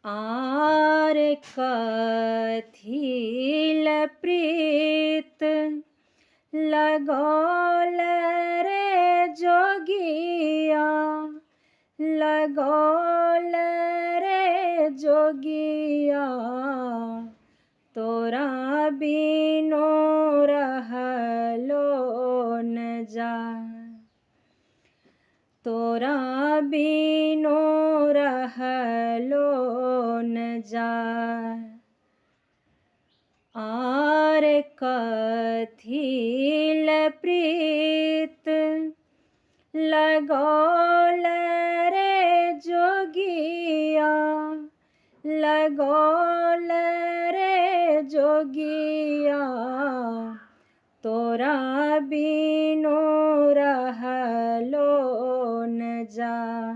आर कथिल प्रीत लगौल रे जोगिया, लगौल रे जोगिया, तोरा बिनो रहलो न जाय, तोरा बिनो रहलो न जाय। आर कथिल प्रीत लगौल रे जोगिया, लगौल रे जोगिया, तोरा बिनो रहलो न जाय।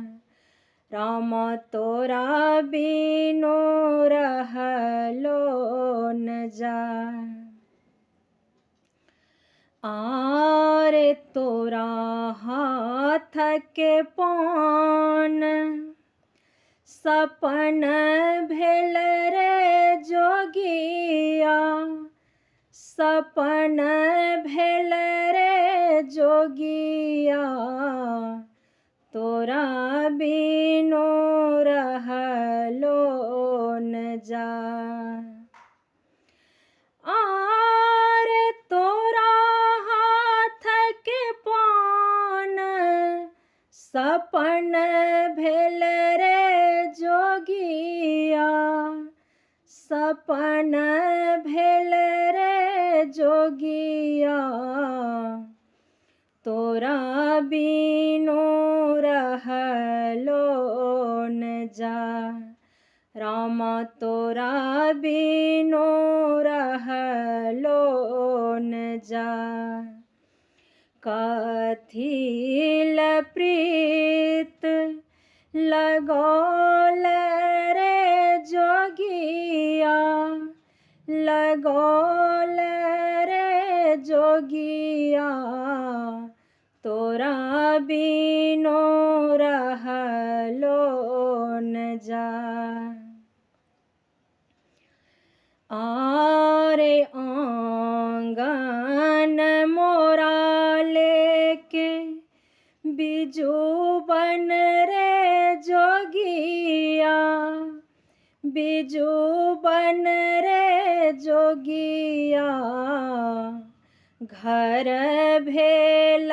राम तोरा बिनो रहलो न जाय। आर तोरा हाथ के पान सपन भेल रे जोगिया, सपन भेल रे जोगिया, तोरा बिनो रहलो न जाय। आर तोरा हाथ के पान सपन भेल रे जोगिया, सपन भेल रे जोगिया, तोरा बिनो रहलो न जाय। राम तोरा बिनो रहलो न जाय। कथिल प्रीत लगौल रे जोगिया, लगौल रे जोगिया, तोरा बिनो रहलो न जाय। आरे आंगन मोरा लेके बिजू बन रे जोगिया, बिजू बन रे जोगिया, घर भेल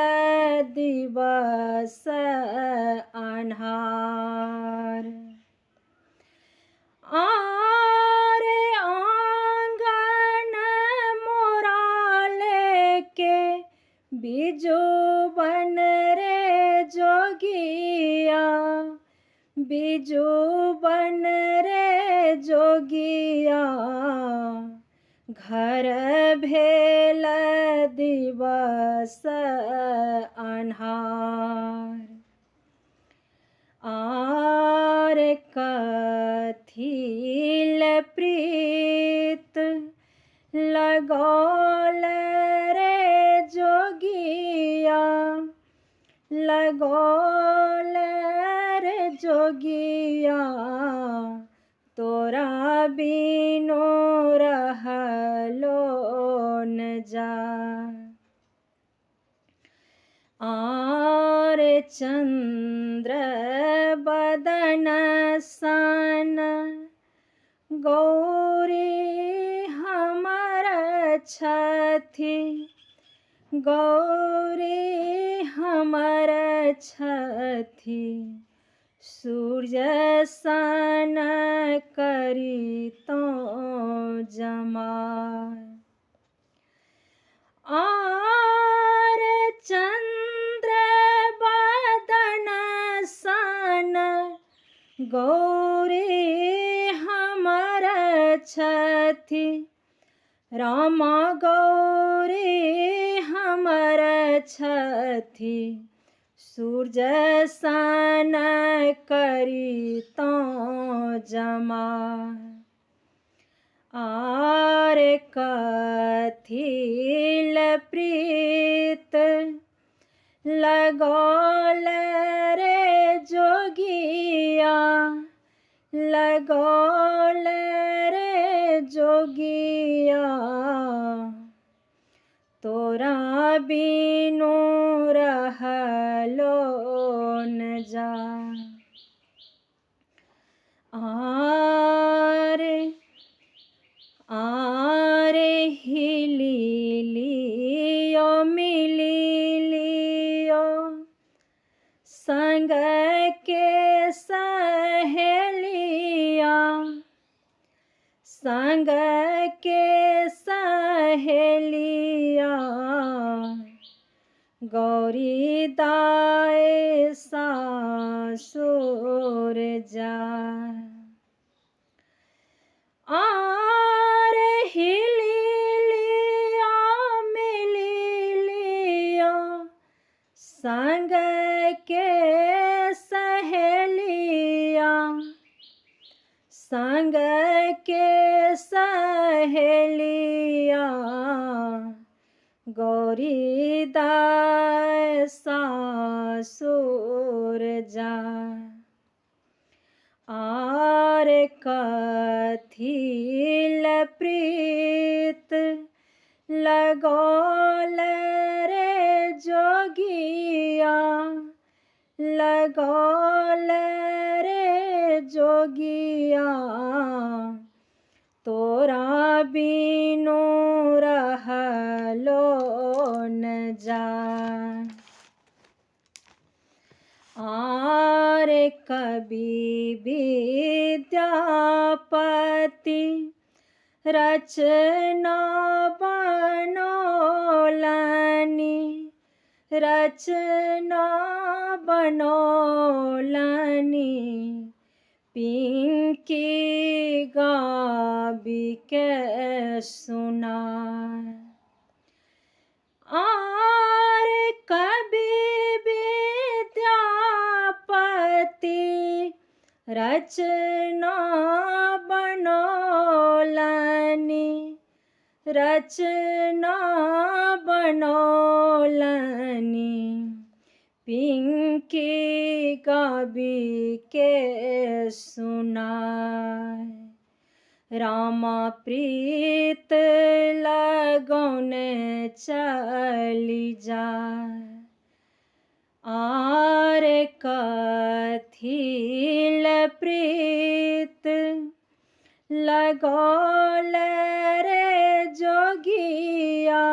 दिवस अन्हार। आरे आंगन मोरा लेके बिजू बन रे जोगिया, बिजू बन रे जोगिया, घर भेल दिवस अन्हार। आर कथिल प्रीत लगौल रे जोगिया, लगौल रे जोगिया, तोरा बिनो रहलो न जाय। आर चंद्र बदन सन गौरी हमर छथि, गौरी हमर छथि, सूर्य सन करितौ जमाय। आर चंद्र बदन सन गौरी हमर छथि, राम गौरी हमर छथि, सूर्य सन करितौ जमाय। आर कथिल प्रीत लगौल रे जोगिया, लगौल रे जोगिया तोरा बिनु रहलो न जा। आरे आरे हिली लियो मिली लियो संग के सहेलिया संग के सहेलिया गौरी दाए सासुर जा। आरे हिली लिया मिली लिया संग के सहेलिया संग के सहेलिया गौरी दाए सासुर जा। आर कथिल प्रीत लगौल रे जोगिया लगौल रे जोगिया तोरा बिनु रहलो न जा। आरे कवि विद्यापति रचना बनौलनि रचना बनौलनि पिंकी गाबी के सुनाए। आरे कवि विद्यापति रचना बनौलनि रचना बनौलनि पिंकी गाबी के सुनाए। रामा प्रीत लगौने चली जाए। आरे कथिल प्रीत लगौल रे जोगिया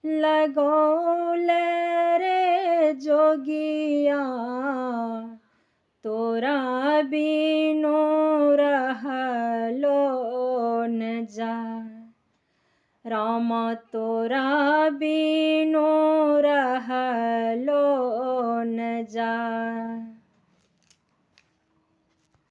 लगौल रे जोगिया तोरा बिनु रहलो न जा। रामा तोरा बिनु रहलो न जा।